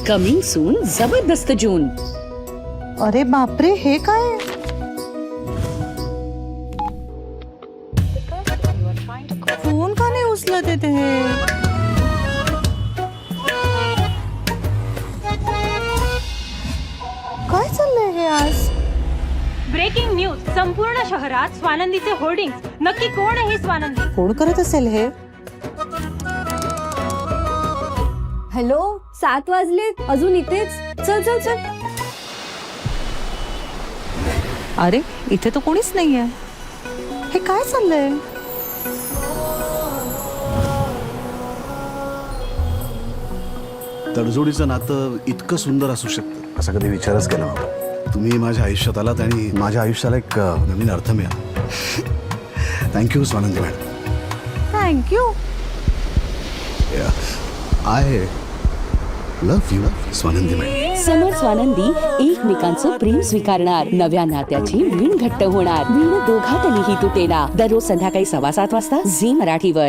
Coming soon जबरदस्त जून. अरे बापरे, हे काय? फोन का नाही उचलत येते हे? काय चाललंय हे आज? Breaking news. संपूर्ण शहरात स्वानंदीचे होर्डिंग्स. नक्की कोण आहे ही स्वानंदी? कोण करत असेल हे? हॅलो, 7 वाजलेत, अजून इथेच. चल चल चल. अरे इथे तर कोणीच नाहीये. हे काय चाललंय? तडजोडीचं नातं इतकं सुंदर असू शकतं असा कधी विचारच केला नव्हता. तुम्ही माझ्या आयुष्यात आलात आणि माझ्या आयुष्याला एक नवीन अर्थ मिळाला. Thank you Swanandi madam. Thank you. I love you Swanandi madam. Samar Swanandi एकमेकांचं प्रेम स्वीकारणार. नव्या नात्याची वीण घट्ट होणार. वीण दोघातलीही तुटेना. दररोज संध्याकाळी 7:15 वाजता झी मराठीवर.